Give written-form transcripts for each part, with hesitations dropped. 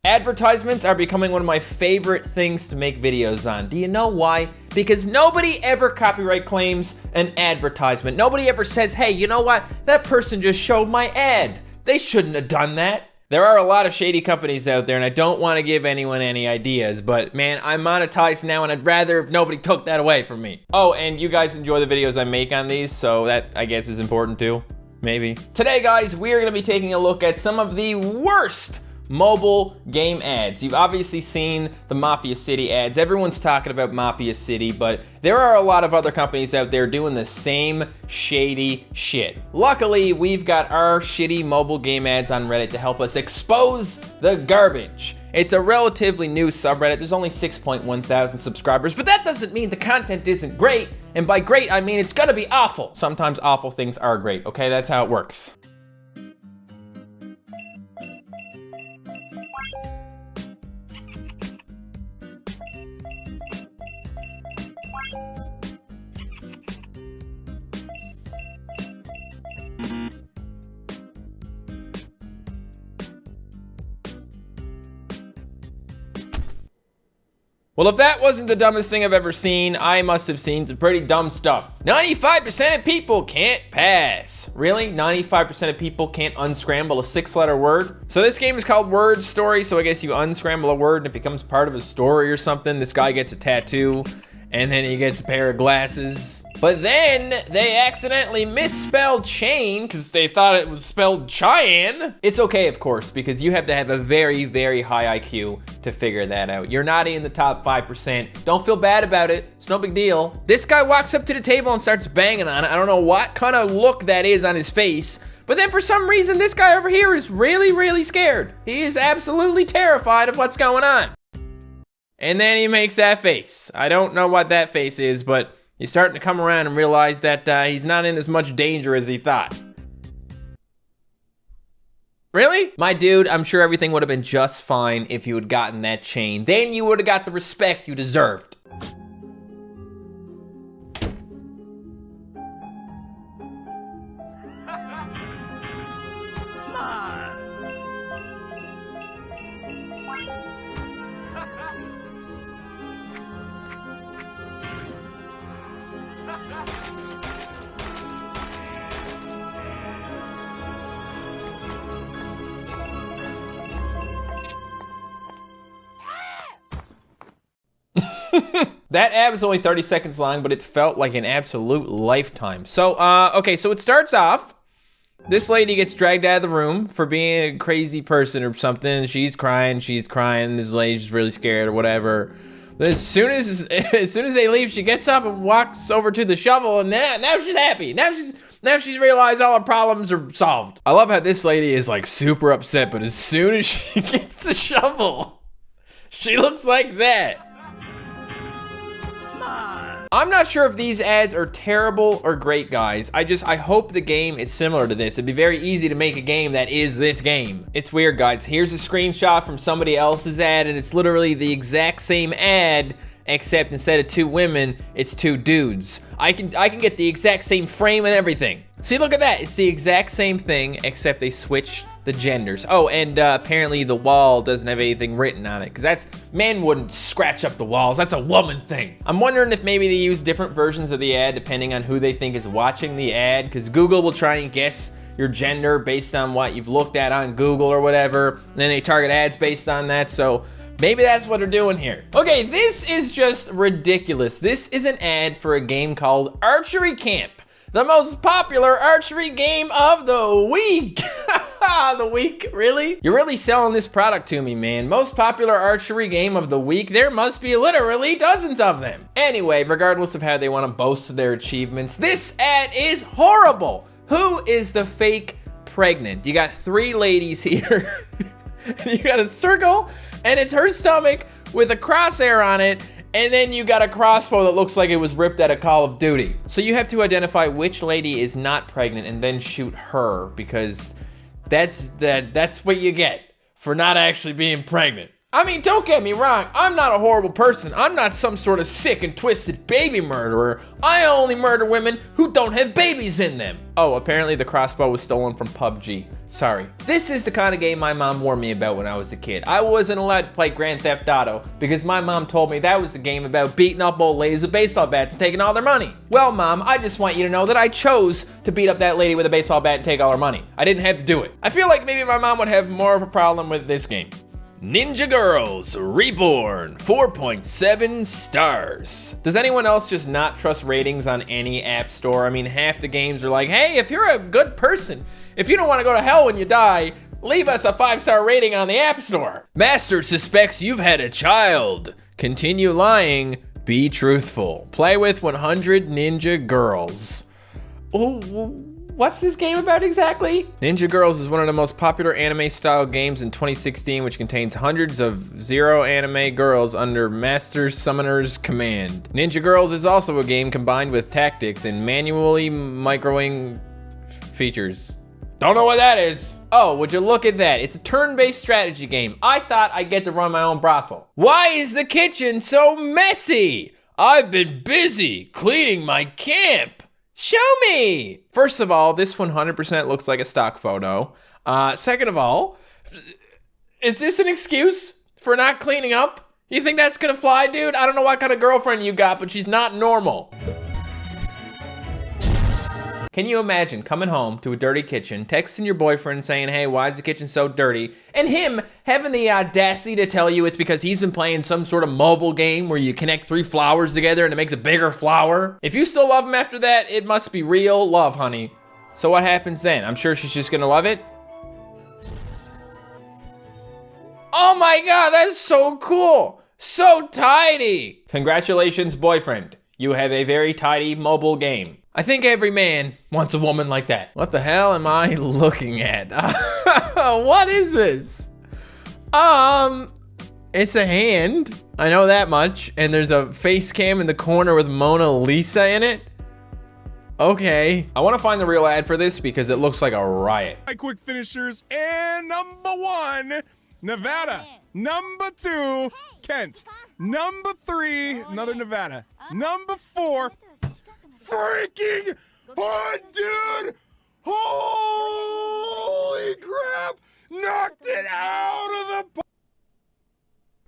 Advertisements are becoming one of my favorite things to make videos on. Do you know why? Because nobody ever copyright claims an advertisement. Nobody ever says, hey, you know what? That person just showed my ad. They shouldn't have done that. There are a lot of shady companies out there, and I don't want to give anyone any ideas, but man, I'm monetized now, and I'd rather if nobody took that away from me. Oh, and you guys enjoy the videos I make on these, so that, I guess, is important too. Maybe. Today, guys, we are going to be taking a look at some of the worst mobile game ads. You've obviously seen the Mafia City ads. Everyone's talking about Mafia City, but there are a lot of other companies out there doing the same shady shit. Luckily, we've got our shitty mobile game ads on Reddit to help us expose the garbage. It's a relatively new subreddit. There's only 6.1 thousand subscribers, but that doesn't mean the content isn't great. And by great, I mean it's gonna be awful. Sometimes awful things are great, okay? That's how it works. Well, if that wasn't the dumbest thing I've ever seen, I must have seen some pretty dumb stuff. 95% of people can't pass. Really? 95% of people can't unscramble a 6-letter word? So this game is called Word Story, so I guess you unscramble a word and it becomes part of a story or something. This guy gets a tattoo, and then he gets a pair of glasses. But then they accidentally misspelled chain because they thought it was spelled Cheyenne. It's okay, of course, because you have to have a very, very high IQ to figure that out. You're not in the top 5%. Don't feel bad about it. It's no big deal. This guy walks up to the table and starts banging on it. I don't know what kind of look that is on his face, but then for some reason, this guy over here is really, really scared. He is absolutely terrified of what's going on. And then he makes that face. I don't know what that face is, but he's starting to come around and realize that he's not in as much danger as he thought. Really? My dude, I'm sure everything would have been just fine if you had gotten that chain. Then you would have got the respect you deserved. That ad was only 30 seconds long, but it felt like an absolute lifetime. So, okay, so it starts off. This lady gets dragged out of the room for being a crazy person or something. She's crying. This lady's really scared or whatever. But as soon as they leave, she gets up and walks over to the shovel, and now she's happy. Now she's realized all her problems are solved. I love how this lady is like super upset, but as soon as she gets the shovel, she looks like that. I'm not sure if these ads are terrible or great, guys. I hope the game is similar to this. It'd be very easy to make a game that is this game. It's weird, guys. Here's a screenshot from somebody else's ad, and it's literally the exact same ad, except instead of 2 women, it's 2 dudes. I can get the exact same frame and everything. See, look at that. It's the exact same thing, except they switched the genders. Oh, and apparently the wall doesn't have anything written on it, because men wouldn't scratch up the walls. That's a woman thing. I'm wondering if maybe they use different versions of the ad depending on who they think is watching the ad, because Google will try and guess your gender based on what you've looked at on Google or whatever, and then they target ads based on that, so maybe that's what they're doing here. Okay, this is just ridiculous. This is an ad for a game called Archery Camp, the most popular archery game of the week. The week, really? You're really selling this product to me, man. Most popular archery game of the week? There must be literally dozens of them. Anyway, regardless of how they want to boast of their achievements, this ad is horrible. Who is the fake pregnant? You got 3 ladies here. You got a circle, and it's her stomach with a crosshair on it, and then you got a crossbow that looks like it was ripped out of Call of Duty. So you have to identify which lady is not pregnant and then shoot her, because that's what you get for not actually being pregnant. I mean, don't get me wrong, I'm not a horrible person. I'm not some sort of sick and twisted baby murderer. I only murder women who don't have babies in them. Oh, apparently the crossbow was stolen from PUBG. Sorry. This is the kind of game my mom warned me about when I was a kid. I wasn't allowed to play Grand Theft Auto because my mom told me that was the game about beating up old ladies with baseball bats and taking all their money. Well, Mom, I just want you to know that I chose to beat up that lady with a baseball bat and take all her money. I didn't have to do it. I feel like maybe my mom would have more of a problem with this game. Ninja Girls Reborn, 4.7 stars. Does anyone else just not trust ratings on any app store? I mean, half the games are like, hey, if you're a good person, if you don't want to go to hell when you die, leave us a 5-star rating on the app store. Master suspects you've had a child. Continue lying, be truthful. Play with 100 ninja girls. Oh, what's this game about exactly? Ninja Girls is one of the most popular anime-style games in 2016, which contains hundreds of Zero anime girls under Master Summoner's command. Ninja Girls is also a game combined with tactics and manually microing features. Don't know what that is. Oh, would you look at that? It's a turn-based strategy game. I thought I'd get to run my own brothel. Why is the kitchen so messy? I've been busy cleaning my camp. Show me! First of all, this 100% looks like a stock photo. Second of all, is this an excuse for not cleaning up? You think that's gonna fly, dude? I don't know what kind of girlfriend you got, but she's not normal. Can you imagine coming home to a dirty kitchen, texting your boyfriend saying, hey, why is the kitchen so dirty? And him having the audacity to tell you it's because he's been playing some sort of mobile game where you connect 3 flowers together and it makes a bigger flower. If you still love him after that, it must be real love, honey. So what happens then? I'm sure she's just gonna love it. Oh my God, that's so cool. So tidy. Congratulations, boyfriend. You have a very tidy mobile game. I think every man wants a woman like that. What the hell am I looking at? What is this? It's a hand. I know that much. And there's a face cam in the corner with Mona Lisa in it. Okay. I want to find the real ad for this because it looks like a riot. Quick finishers and number 1, Nevada. Number 2, Kent. Number 3, another Nevada. Number 4, freaking hood, dude! Holy crap! Knocked it out of the park!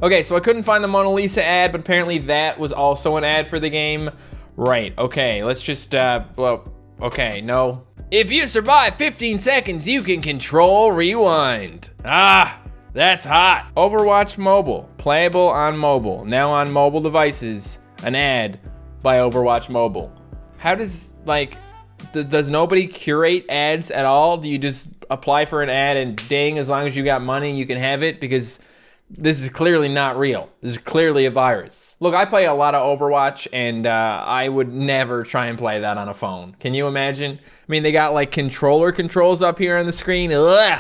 Okay, so I couldn't find the Mona Lisa ad, but apparently that was also an ad for the game. Right, okay, let's just, well, okay, no. If you survive 15 seconds, you can control rewind. Ah, that's hot. Overwatch Mobile, playable on mobile. Now on mobile devices, an ad by Overwatch Mobile. How does, like, does nobody curate ads at all? Do you just apply for an ad and ding, as long as you got money, you can have it? Because this is clearly not real. This is clearly a virus. Look, I play a lot of Overwatch, and I would never try and play that on a phone. Can you imagine? I mean, they got, like, controller controls up here on the screen. Ugh.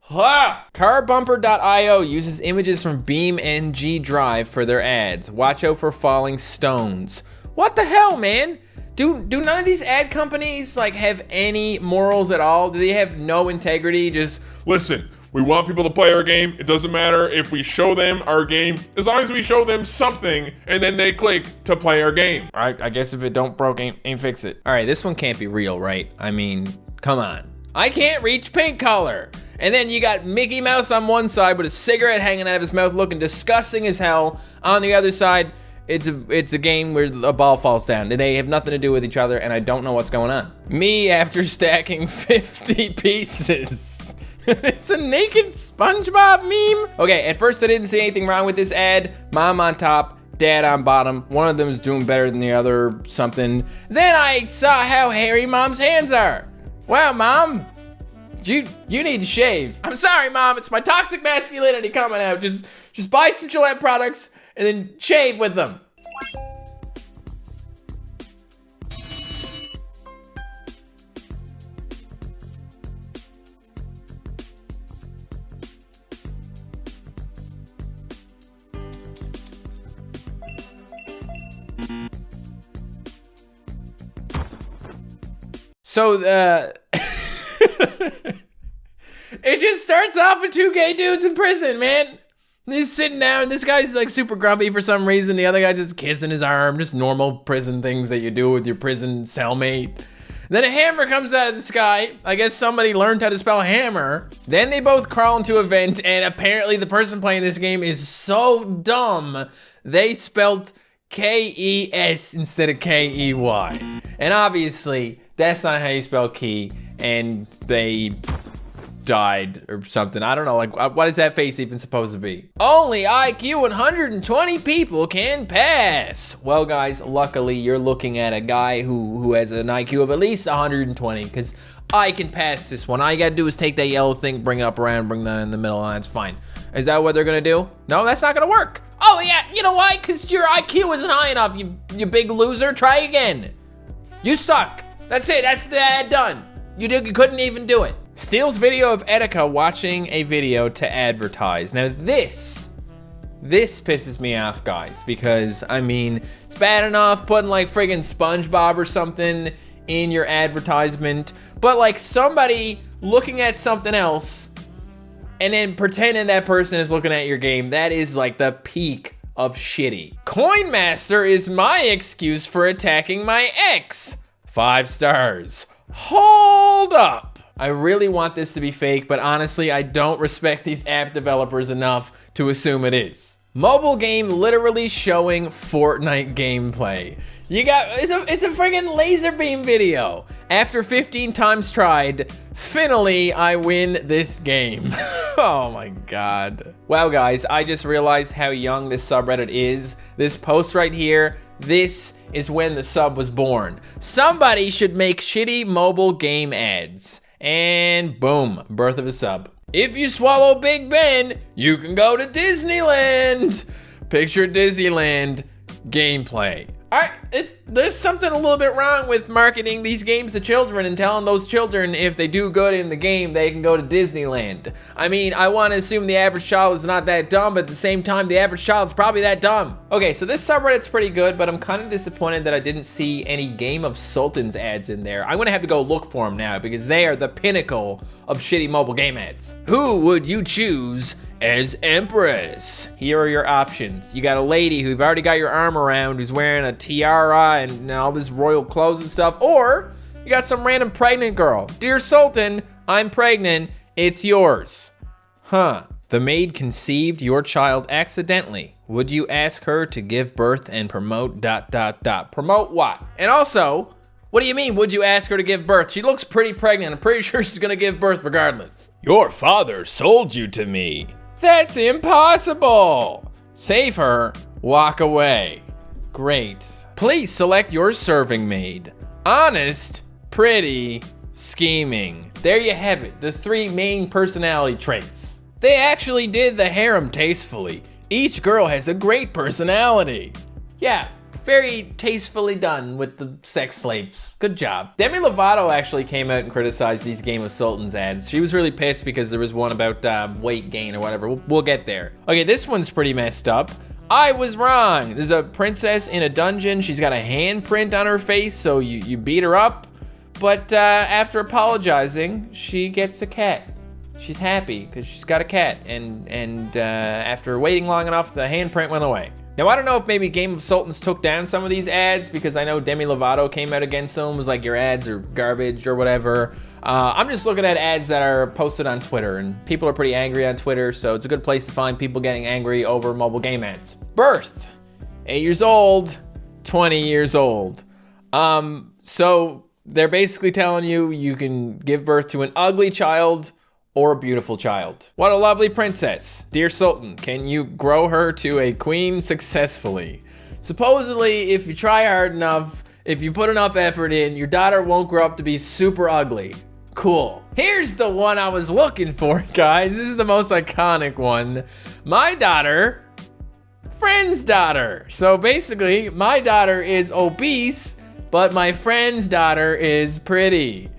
Ah! Carbumper.io uses images from BeamNG Drive for their ads. Watch out for falling stones. What the hell, man? Do none of these ad companies like have any morals at all? Do they have no integrity? Just listen, we want people to play our game. It doesn't matter if we show them our game, as long as we show them something and then they click to play our game. I guess if it don't broke, ain't fix it. All right, this one can't be real, right? I mean, come on. I can't reach pink color. And then you got Mickey Mouse on one side with a cigarette hanging out of his mouth looking disgusting as hell. On the other side, it's a game where a ball falls down. They have nothing to do with each other, and I don't know what's going on. Me after stacking 50 pieces. It's a naked SpongeBob meme. Okay, at first I didn't see anything wrong with this ad. Mom on top, dad on bottom. One of them is doing better than the other, something. Then I saw how hairy Mom's hands are. Wow, Mom, you need to shave. I'm sorry, Mom, it's my toxic masculinity coming out. Just buy some Gillette products and then shave with them. So, it just starts off with 2 gay dudes in prison, man. He's sitting down, this guy's like super grumpy for some reason. The other guy just kissing his arm, just normal prison things that you do with your prison cellmate. Then a hammer comes out of the sky. I guess somebody learned how to spell hammer. Then they both crawl into a vent, and apparently the person playing this game is so dumb, they spelled K-E-S instead of K-E-Y. And obviously, that's not how you spell key, and they died or something. I don't know, like, what is that face even supposed to be? Only IQ 120 people can pass. Well, guys, luckily you're looking at a guy who has an IQ of at least 120, because I can pass this one. All you gotta do is take that yellow thing, bring it up around, bring that in the middle, and it's fine. Is that what they're gonna do? No, that's not gonna work. Oh yeah, you know why? Because your IQ isn't high enough, you big loser. Try again. You suck. That's it, that's the ad done. You couldn't even do it. Steals video of Etika watching a video to advertise. Now this pisses me off, guys, because I mean, it's bad enough putting like friggin' SpongeBob or something in your advertisement, but like somebody looking at something else and then pretending that person is looking at your game, that is like the peak of shitty. Coin Master is my excuse for attacking my ex. 5 stars. Hold up. I really want this to be fake, but honestly, I don't respect these app developers enough to assume it is. Mobile game literally showing Fortnite gameplay. It's a friggin' laser beam video. After 15 times tried, finally I win this game. Oh my God. Wow, guys, I just realized how young this subreddit is. This post right here, this is when the sub was born. Somebody should make shitty mobile game ads. And boom, birth of a sub. If you swallow Big Ben, you can go to Disneyland. Picture Disneyland gameplay. All right, there's something a little bit wrong with marketing these games to children and telling those children if they do good in the game, they can go to Disneyland. I mean, I want to assume the average child is not that dumb, but at the same time, the average child is probably that dumb. Okay, so this subreddit's pretty good, but I'm kind of disappointed that I didn't see any Game of Sultans ads in there. I'm gonna have to go look for them now because they are the pinnacle of shitty mobile game ads. Who would you choose as Empress? Here are your options. You got a lady who you've already got your arm around, who's wearing a tiara and all this royal clothes and stuff, or you got some random pregnant girl. Dear Sultan, I'm pregnant, it's yours. Huh. The maid conceived your child accidentally. Would you ask her to give birth and promote ... Promote what? And also, what do you mean, would you ask her to give birth? She looks pretty pregnant. I'm pretty sure she's gonna give birth regardless. Your father sold you to me. That's impossible. Save her, walk away. Great. Please select your serving maid. Honest, pretty, scheming. There you have it, the 3 main personality traits. They actually did the harem tastefully. Each girl has a great personality. Yeah, very tastefully done with the sex slaves. Good job. Demi Lovato actually came out and criticized these Game of Sultans ads. She was really pissed because there was one about weight gain or whatever. We'll get there. Okay, this one's pretty messed up. I was wrong. There's a princess in a dungeon. She's got a handprint on her face, so you beat her up. But after apologizing, she gets a cat. She's happy because she's got a cat, and after waiting long enough, the handprint went away. Now, I don't know if maybe Game of Sultans took down some of these ads because I know Demi Lovato came out against them, was like, your ads are garbage or whatever. I'm just looking at ads that are posted on Twitter, and people are pretty angry on Twitter, so it's a good place to find people getting angry over mobile game ads. Birth, 8 years old, 20 years old. So they're basically telling you can give birth to an ugly child or a beautiful child. What a lovely princess. Dear Sultan, can you grow her to a queen successfully? Supposedly, if you try hard enough, if you put enough effort in, your daughter won't grow up to be super ugly. Cool. Here's the one I was looking for, guys. This is the most iconic one. My daughter, friend's daughter. So basically, my daughter is obese, but my friend's daughter is pretty.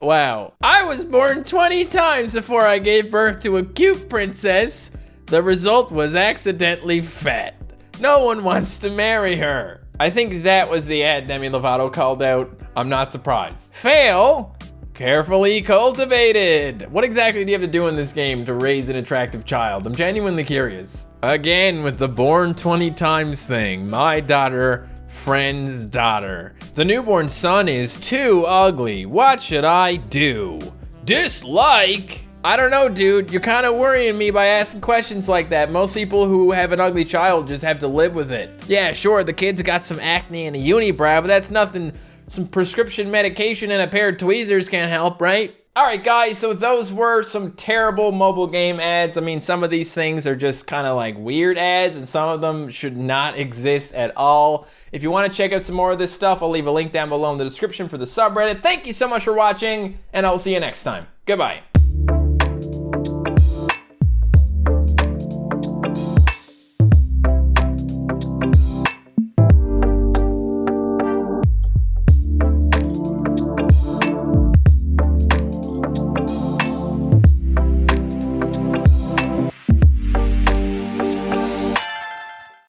Wow. I was born 20 times before I gave birth to a cute princess. The result was accidentally fat. No one wants to marry her. I think that was the ad Demi Lovato called out. I'm not surprised. Fail. Carefully cultivated. What exactly do you have to do in this game to raise an attractive child? I'm genuinely curious. Again with the born 20 times thing. My daughter, friend's daughter. The newborn son is too ugly. What should I do? Dislike? I don't know, dude. You're kind of worrying me by asking questions like that. Most people who have an ugly child just have to live with it. Yeah, sure, the kid's got some acne and a unibrow, but that's nothing some prescription medication and a pair of tweezers can't help, right? All right, guys, so those were some terrible mobile game ads. I mean, some of these things are just kind of like weird ads, and some of them should not exist at all. If you want to check out some more of this stuff, I'll leave a link down below in the description for the subreddit. Thank you so much for watching, and I will see you next time. Goodbye.